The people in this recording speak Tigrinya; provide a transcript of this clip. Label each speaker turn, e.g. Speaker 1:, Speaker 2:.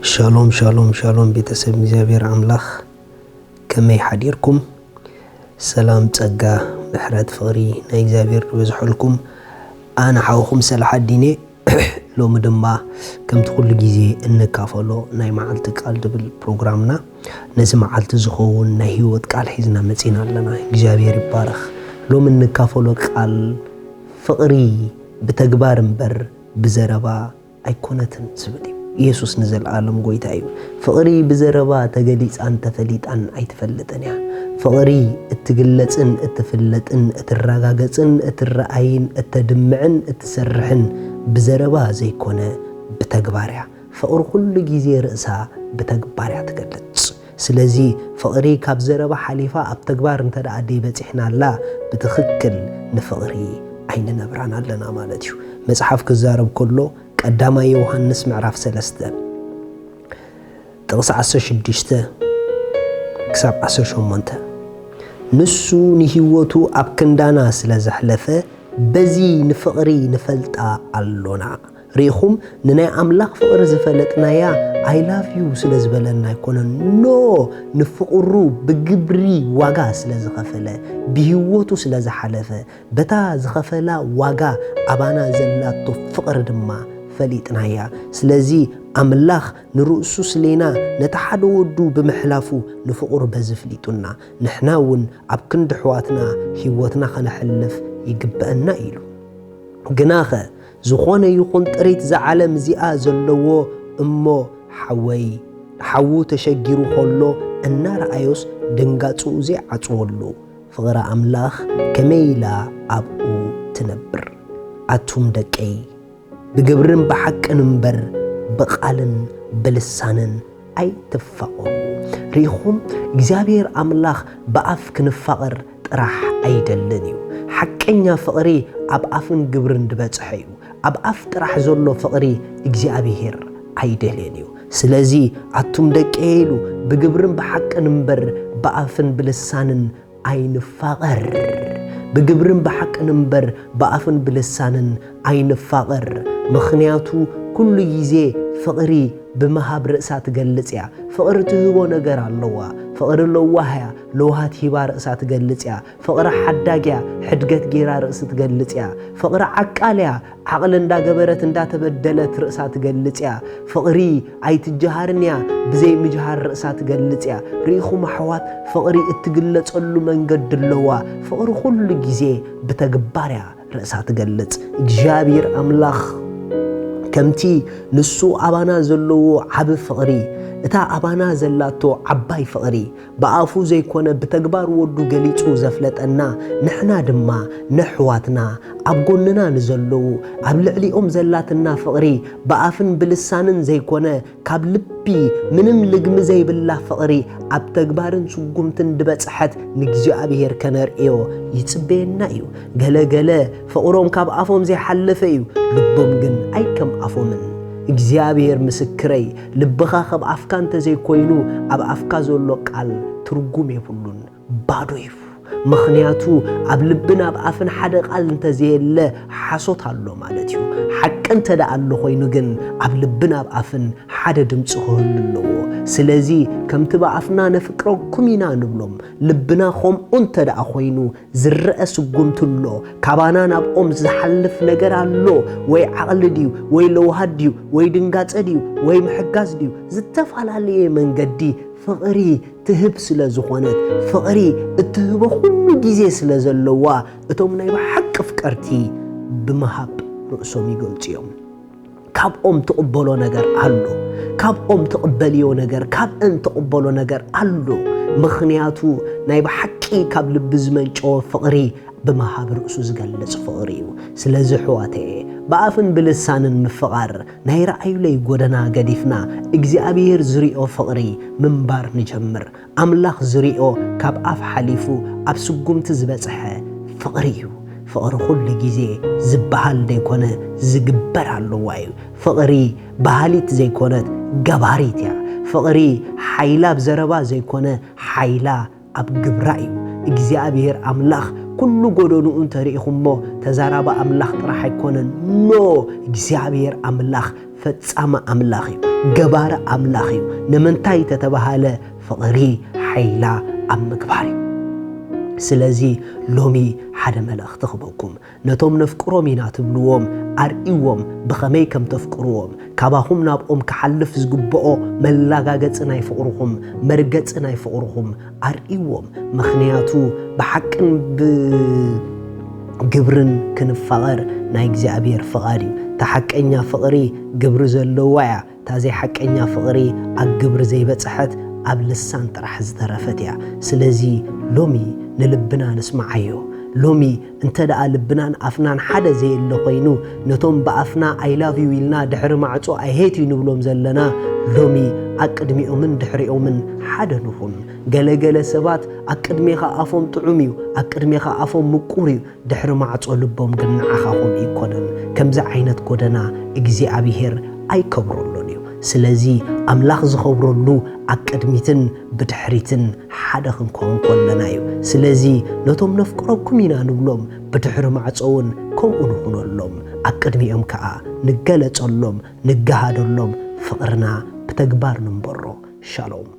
Speaker 1: شالوم شالوم شالوم بيتسب እግዚአብሔር አምላኽ ከመይ ሓዲርኩም ሰላም ጸጋ ምሕረት ፍቕሪ ናይ እግዚአብሔር በዝሕልኩም ኣነ ሓውኹም ሰላሓዲኔ ሎሚ ድማ ከምቲ ኩሉ ግዜ እንካፈሎ ናይ መዓልቲ ቃል ድብል ፕሮግራምና ነዚ መዓልቲ ዝኸውን ናይ ህይወት ቃል ሒዝና መጺና ኣለና እግዚአብሔር ይባረኽ ሎሚ እንካፈሎ ቃል ፍቕሪ ብተግባር እምበር ብዘረባ ኣይኮነትን ዝብል ኢየሱስ ንዘለዓለም ጎይታ እዩ ፍቕሪ ብዘረባ ተገሊጻን ተፈሊጣን ኣይትፈልጥን ያ ፍቕሪ እትግለጽን እትፍለጥን እትረጋገጽን እትረአይን እትድምዕን እትሰርሕን ብዘረባ ዘይኮነ ብተግባር ያ ፍቕሪ ኩሉ ግዜ ርእሳ ብተግባር ያ ትገልጽ ስለዚ ፍቕሪ ካብ ዘረባ ሓሊፋ ኣብ ተግባር እንተደኣ በፂሕናላ ብትኽክል ንፍቕሪ ኣይንነብራን ኣለና ማለት እዩ መጽሓፍ ክዛረብ ከሎ ቀዳማይ ዮሐንስ ምዕራፍ 3 ጥቕስ 16 ክሳብ 18 ንሱ ንህይወቱ ኣብ ክንዳና ስለ ዘሕለፈ በዚ ንፍቕሪ ንፈልጣ ኣሎና ሪኹም ንናይ ኣምላኽ ፍቕሪ ዝፈለጥናያ I love you ስለ ዝበለና ይኮነን ኖ ንፍቕሩ ብግብሪ ዋጋ ስለ ዝኸፈለ ብህይወቱ ስለ ዝሓለፈ በታ ዝኸፈላ ዋጋ ኣባና ዘላቶ ፍቕሪ ድማ ፈሊጥናያ ስለዚ ኣምላኽ ንርእሱ ስለና ነታ ሓደ ወዱ ብምሕላፉ ንፍቕሩ በዝፍሊጡና ንሕና እውን ኣብ ክንዲ ሕዋትና ህይወትና ከነሕልፍ ይግበአና ኢሉ ግናኸ ዝኾነ ይኹን ጥሪት ዝዓለም እዚኣ ዘለዎ እሞ ሓዉ ተሸጊሩ ከሎ እናረኣዮስ ድንጋጹ ዘይዓጽወሉ ፍቕሪ ኣምላኽ ከመይላ ኣብኡ ትነብር ኣቱም ደቀይ ብግብርን ብሓቅን እምበር ብቓልን ብልሳንን ኣይትፋቐሩ ሪኹም እግዚአብሔር ኣምላኽ ብኣፍ ክንፋቐር ጥራሕ ኣይደልን እዩ ሓቀኛ ፍቕሪ ኣብ ኣፍን ግብርን ድበጽሐ እዩ ኣብ ኣፍ ጥራሕ ዘሎ ፍቕሪ እግዚአብሔር ኣይደልን እዩ ስለዚ ኣቱም ደቀይሉ ብግብርን ብሓቅን እምበር ብኣፍን ብልሳንን ኣይንፋቐር ብግብርን ብሓቅን እምበር ብኣፍን ብልሳንን ኣይንፋቐር ምኽንያቱ ኩሉ ግዜ ፍቕሪ ብምሃብ ርእሳ ትገልጽ ያ ፍቕሪ ትህቦ ነገር ኣለዋ ፍቕሪ ለዋህያ ለውሃት ሂባ ርእሳ ትገልጽ ያ ፍቕሪ ሓዳግያ ሕድገት ጌራ ርእሲ ትገልጽ ያ ፍቕሪ ዓቃልያ ዓቕል እንዳገበረት እንዳተበደለት ርእሳ ትገልጽ ያ ፍቕሪ ኣይትጀሃርን ያ ብዘይ ምጅሃር ርእሳ ትገልጽ ያ ሪኢኹም ኣሕዋት ፍቕሪ እትግለጸሉ መንገዲ ኣለዋ ፍቕሪ ኩሉ ግዜ ብተግባር ያ ርእሳ ትገልጽ እግዚአብሔር ኣምላኽ ከምቲ ንሱ ኣባና ዘለዎ ዓብ ፍቕሪ እታ ኣባና ዘላቶ ዓባይ ፍቕሪ ብኣፉ ዘይኮነ ብተግባር ወዱ ገሊጹ ዘፍለጠና ንሕና ድማ ንሕዋትና ኣብ ጎንና ንዘለዉ ኣብ ልዕሊኦም ዘላትና ፍቕሪ ብኣፍን ብልሳንን ዘይኮነ ካብ ልቢ ምንም ልግሚ ዘይብላ ፍቕሪ ኣብ ተግባርን ስጉምትን ድበጽሐት ንእግዚአብሔር ከነርእዮ ይጽበየና እዩ ገለገለ ፍቕሮም ካብ ኣፎም ዘይሓለፈ እዩ ልቦም ግን ኣይከም ኣፎምን እግዚአብሔር ምስክረይ ልብኻ ካብ ኣፍካ እንተ ዘይኮይኑ ኣብ ኣፍካ ዘሎ ቃል ትርጉም የብሉን ባዶ እዩ ምኽንያቱ ኣብ ልብን ኣብ ኣፍን ሓደ ቃል እንተ ዘየለ ሓሶት ኣሎ ማለት እዩ ሓቂ እንተ ደኣ ኣሎ ኮይኑ ግን ኣብ ልብን ኣብ ኣፍን ሓደ ድምፂ ክህሉ ኣለዎ ስለዚ ከምቲ ብኣፍና ነፍቅረኩም ኢና ንብሎም ልብና ከምኡ እንተ ደኣ ኮይኑ ዝርአ ስጉምቲ ኣሎ ካባና ናብኦም ዝሓልፍ ነገር ኣሎ ወይ ዓቕሊ ድዩ ወይ ለውሃት ድዩ ወይ ድንጋጸ ድዩ ወይ ምሕጋዝ ድዩ ዝተፈላለየ መንገዲ ፍቕሪ ትህብ ስለ ዝኾነት ፍቕሪ እትህቦ ኩሉ ግዜ ስለ ዘለዋ እቶም ናይ ብሓቂ ፍቀርቲ ብምሃብ ርእሶም ይገልጹ እዮም ካብኦም ትቕበሎ ነገር ኣሎ ካብኦም ትቕበልዮ ነገር ካብአን ትቕበሎ ነገር ኣሎ ምኽንያቱ ናይ ብሓቂ ካብ ልቢ ዝመንጮ ፍቕሪ ብምሃብ ርእሱ ዝገልጽ ፍቕሪ እዩ ስለዚ ሕዋተየ ብኣፍን ብልሳንን ምፍቓር ናይ ረኣዩለይ ጎደና ገዲፍና እግዚአብሔር ዝሪኦ ፍቕሪ ምንባር ንጀምር ኣምላኽ ዝሪኦ ካብ ኣፍ ሓሊፉ ኣብ ስጉምቲ ዝበጽሐ ፍቕሪ እዩ ፍቕሪ ኩሉ ግዜ ዝበሃል ዘይኮነ ዝግበር ኣለዋ እዩ ፍቕሪ ባህሊት ዘይኮነት ገባሪት እያ ፍቕሪ ሓይላ ብዘረባ ዘይኮነ ሓይላ ኣብ ግብራ እዩ እግዚአብሔር ኣምላኽ ኩሉ ጎደኑኡ እንተሪኢኹሞ ተዛራባ ኣምላኽ ጥራሕ ኣይኮነን ኖ እግዚአብሔር ኣምላኽ ፈጻመ ኣምላኽ እዩ ገባረ አምላኽ እዩ ንምንታይ ተተባሃለ ፍቕሪ ሓይላ ኣብ ምግባር እዩ ስለዚ ሎሚ ሓደ መልእኽቲ ክበኩም ነቶም ነፍቅሮም ኢና ትብልዎም ኣርእይዎም ብኸመይ ከም ተፍቅርዎም ካባኹም ናብኦም ክሓልፍ ዝግብኦ መላጋገጽ ናይ ፍቕርኹም መርገጽ ናይ ፍቕርኹም ኣርእይዎም ምኽንያቱ ብሓቅን ግብርን ክንፋቐር ናይ እግዚኣብሔር ፍቓድ እዩ ተሓቀኛ ፍቕሪ ግብሪ ዘለዋ እያ ታዘይ ሓቀኛ ፍቕሪ ኣብ ግብሪ ዘይበጽሐት ኣብ ልሳን ጥራሕ ዝተረፈት እያ ስለዚ ሎሚ ንልብና ንስማዓዮ ሎሚ እንተ ደኣ ልብናን ኣፍናን ሓደ ዘየለ ኮይኑ ነቶም ብኣፍና I love you ኢልና ድሕሪ ማዕጾ I hate you ንብሎም ዘለና ሎሚ ኣቅድሚኦምን ድሕሪኦምን ሓደ ንኹን ገለገለ ሰባት ኣቅድሜኻ ኣፎም ጥዑም እዩ ኣቅድሜኻ ኣፎም ምቁር እዩ ድሕሪ ማዕጾ ልቦም ግን ንዓኻኹም ይኮነን ከምዚ ዓይነት ጎደና እግዚኣብሔር ኣይከብረሎን እዩ ስለዚ ኣምላኽ ዝኸብረሉ ኣቅድሚትን ብድሕሪትን ሓደ ክንኮን ኮለና እዩ ስለዚ ነቶም ነፍቅረኩም ኢና ንብሎም ብድሕሪ ማዕጾውን ከምኡ ንኹነሎም ኣቅድሚኦም ከዓ ንገለጸሎም ንገሃደሎም ፍቕርና ብተግባር ንንበሮ ሻሎም